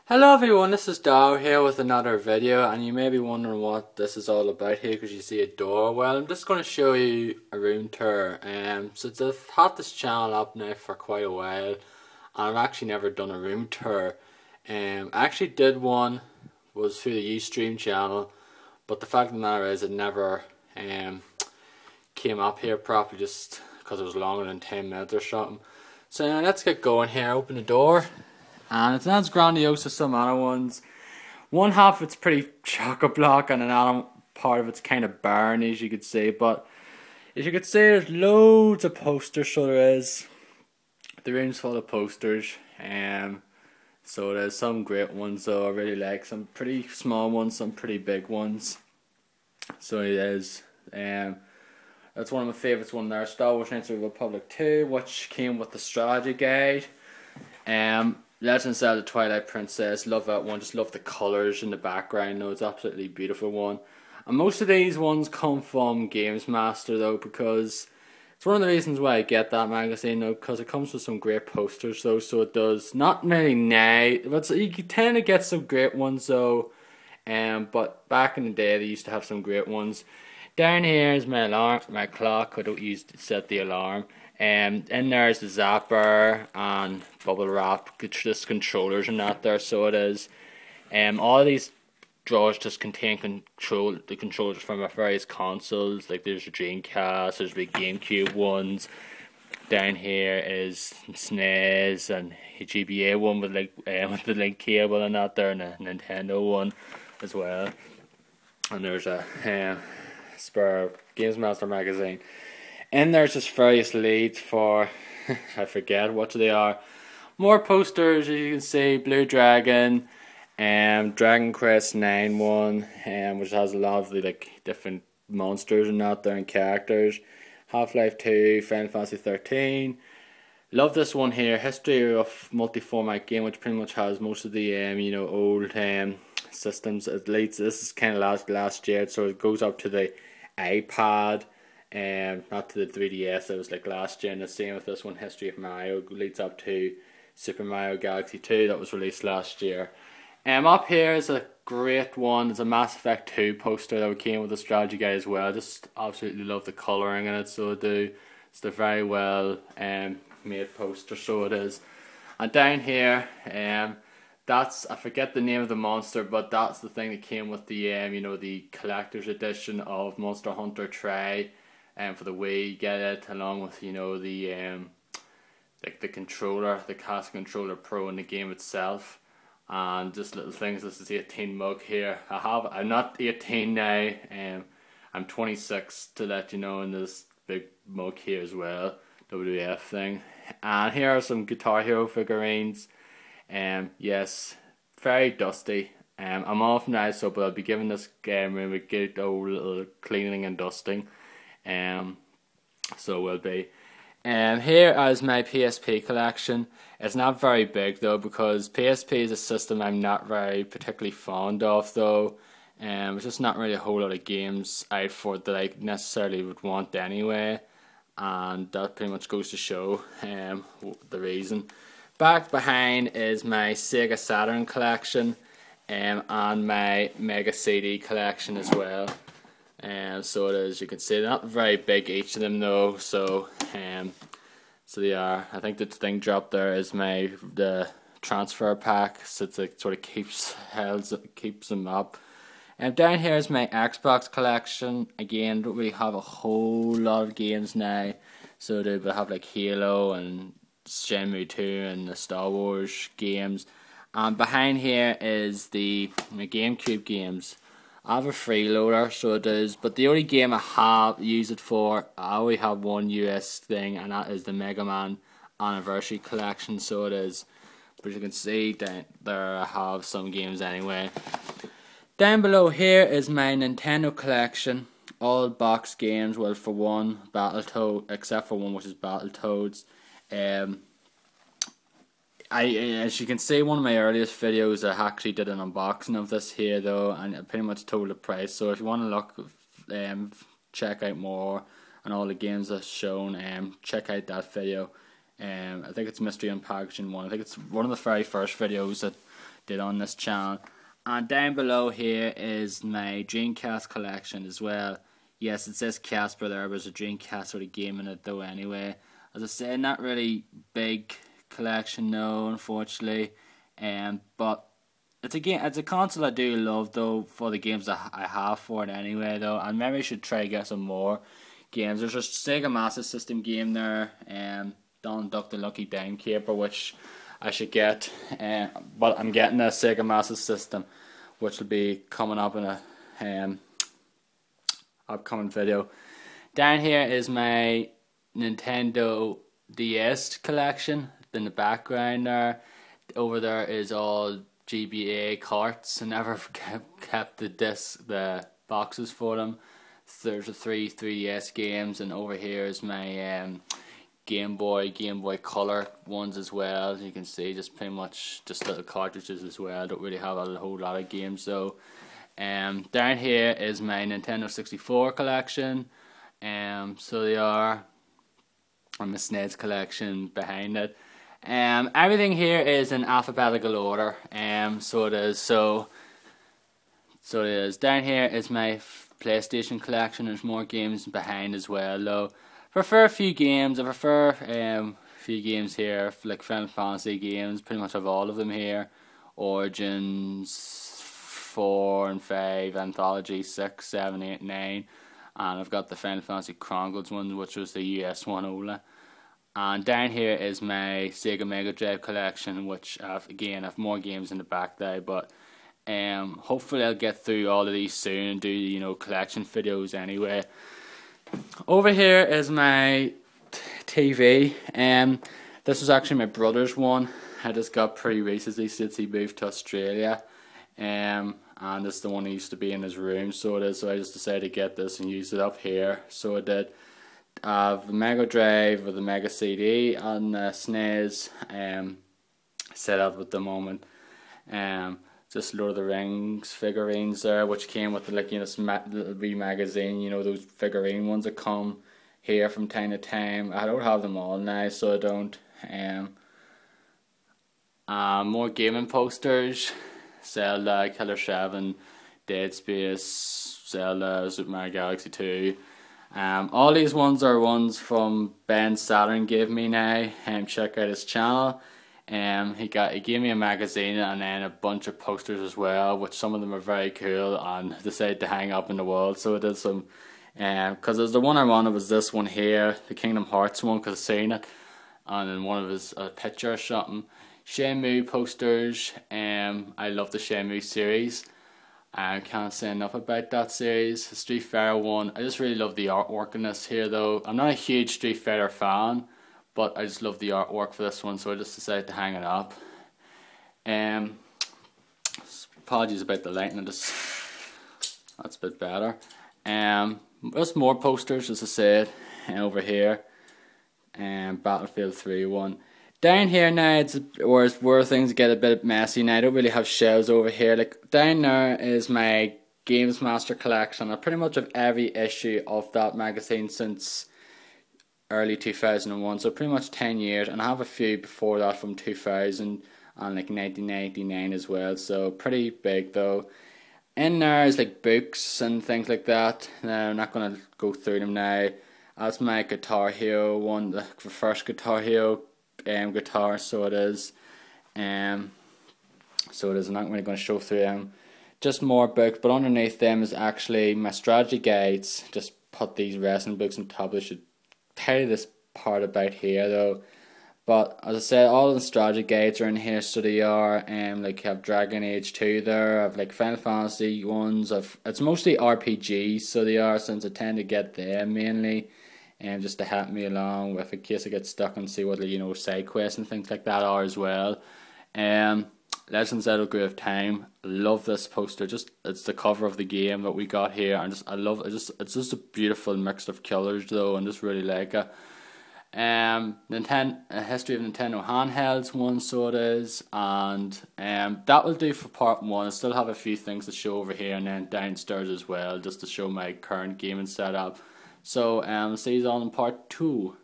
Hello everyone, this is Dow here with another video, and you may be wondering what this is all about here because you see a door. Well, I'm just going to show you a room tour. Since I've had this channel up now for quite a while, and I've actually never done a room tour. I actually did one, was through the Ustream channel, but the fact of the matter is it never came up here properly just because it was longer than 10 minutes or something. So now let's get going here. Open the door. And it's not as grandiose as some other ones. One half of it's pretty chock-a-block and another part of it's kind of barren, as you could see. But as you could see, there's loads of posters, so there is. The room's full of posters. So there's some great ones though, I really like. Some pretty small ones, some pretty big ones. So it is. That's one of my favourites, one there, Star Wars Knights of the Republic 2, which came with the strategy guide. Legend of Zelda Twilight Princess, love that one, just love the colours in the background, though, it's an absolutely beautiful one. And most of these ones come from Games Master though, because it's one of the reasons why I get that magazine though, because it comes with some great posters though, so it does. Not many now, but you tend to get some great ones though, but back in the day they used to have some great ones. Down here is my alarm, my clock. I don't use to set the alarm. In there's the zapper and bubble wrap, just controllers and that there, so it is. All these drawers just contain the controllers from our various consoles, like there's the Dreamcast, there's the GameCube ones. Down here is SNES and a GBA one with with the link cable and that there, and a Nintendo one as well. And there's a spare Games Master magazine. And there's just various leads for, I forget what they are. More posters, as you can see, Blue Dragon, Dragon Quest 9 one, which has a lot of the different monsters and that there and characters. Half-Life 2, Final Fantasy 13. Love this one here, History of Multi-Format Game, which pretty much has most of the old systems. This is kind of last year, so it goes up to the iPad. Not to the 3DS, it was like last year, and the same with this one, History of Mario, leads up to Super Mario Galaxy 2 that was released last year. Up here is a great one, it's a Mass Effect 2 poster that came with the strategy guide as well. I just absolutely love the colouring in it, so I do. It's a very well made poster, so it is. And down here, that's, I forget the name of the monster, but that's the thing that came with the the collector's edition of Monster Hunter Tri. For the Wii, you get it along with the controller, the Cast Controller Pro in the game itself, and just little things. This is the 18 mug here. I'm not 18 now. I'm 26 to let you know, in this big mug here as well, WWF thing. And here are some Guitar Hero figurines. Yes, very dusty. I'm off now, so but I'll be giving this game a good old little cleaning and dusting. So will be. Here is my PSP collection. It's not very big though, because PSP is a system I'm not very particularly fond of though. It's just not really a whole lot of games out for it that I necessarily would want anyway, and that pretty much goes to show the reason. Back behind is my Sega Saturn collection, and my Mega CD collection as well. So it is, you can see they're not very big each of them though, so they are. I think the thing dropped there is the transfer pack, so it sort of keeps them up. And down here is my Xbox collection. Again, don't really have a whole lot of games now, so they have like Halo and Shenmue 2 and the Star Wars games. And behind here is my GameCube games. I have a freeloader, so it is, but the only game I use it for, I only have one US thing, and that is the Mega Man Anniversary Collection, so it is. But as you can see down there, I have some games anyway. Down below here is my Nintendo collection, all box games, well for one, Battletoads, except for one which is Battletoads. As you can see, one of my earliest videos, I actually did an unboxing of this here though, and I pretty much told the price. So if you want to look, check out more on all the games that's shown, check out that video. I think it's Mystery Unpackaging one. I think it's one of the very first videos that did on this channel. And down below here is my Dreamcast collection as well. Yes, it says Casper there, but there's a Dreamcast sort of game in it though anyway. As I said, not really big collection no, unfortunately. But it's a console I do love though, for the games that I have for it anyway though. And maybe I should try to get some more games. There's a Sega Master System game there, Donald Duck the Lucky Timekeeper, which I should get. But I'm getting a Sega Master System, which will be coming up in a upcoming video. Down here is my Nintendo DS collection in the background there. Over there is all GBA carts. I never kept the boxes for them. There's the three 3DS games, and over here is my Game Boy Color ones as well. As you can see, just pretty much just little cartridges as well. I don't really have a whole lot of games though. Down here is my Nintendo 64 collection. So they are, and my SNES collection behind it. Everything here is in alphabetical order. So it is. So it is. Down here is my PlayStation collection. There's more games behind as well though. I prefer a few games. I prefer a few games here, like Final Fantasy games. Pretty much have all of them here. Origins 4 and 5, Anthology 6, 7, 8, 9. And I've got the Final Fantasy Chronicles one, which was the US one only. And down here is my Sega Mega Drive collection, which I've more games in the back there, but hopefully I'll get through all of these soon and do collection videos anyway. Over here is my TV. This was actually my brother's one. I just got pretty recently since he moved to Australia. And it's the one he used to be in his room, so it is. So I just decided to get this and use it up here. So I did. The Mega Drive with the Mega CD and the SNES set up at the moment. Just Lord of the Rings figurines there, which came with this little wee magazine. Those figurine ones that come here from time to time. I don't have them all now, so I don't. More gaming posters. Zelda, Killer 7, Dead Space, Zelda, Super Mario Galaxy 2. All these ones are ones from Ben Saturn gave me now. Check out his channel. He gave me a magazine and then a bunch of posters as well, which some of them are very cool and decided to hang up in the wall. So I did some, because the one I wanted was this one here, the Kingdom Hearts one, because I've seen it, and then one of his picture or something. Shenmue posters. I love the Shenmue series. I can't say enough about that series. The Street Fighter one, I just really love the artwork in this here though. I'm not a huge Street Fighter fan, but I just love the artwork for this one, so I just decided to hang it up. Apologies about the lighting, that's a bit better. Just more posters, as I said, over here. Battlefield 3 one. Down here now, it's where things get a bit messy now. I don't really have shelves over here. Like down there is my Games Master collection. I pretty much have every issue of that magazine since early 2001, so pretty much 10 years, and I have a few before that from 2000 and like 1999 as well, so pretty big though. In there is like books and things like that. Now, I'm not going to go through them now. That's my Guitar Hero one, the first Guitar Hero guitar, so it is. I'm not really going to show through them. Just more books, but underneath them is actually my strategy guides. Just put these wrestling books on top. I should tell you this part about here though. But as I said, all the strategy guides are in here, so they are like you have Dragon Age 2 there, I have like Final Fantasy ones, it's mostly RPGs, so they are, since I tend to get them mainly. Just to help me along with in case I get stuck and see what side quests and things like that are as well. Legend of Zelda: Ocarina of Time. Love this poster. It's the cover of the game that we got here, and I love it. It's just a beautiful mix of colours though, and just really like it. History of Nintendo handhelds one, so it is, and that will do for part 1. I still have a few things to show over here and then downstairs as well, just to show my current gaming setup. So see you all in part 2.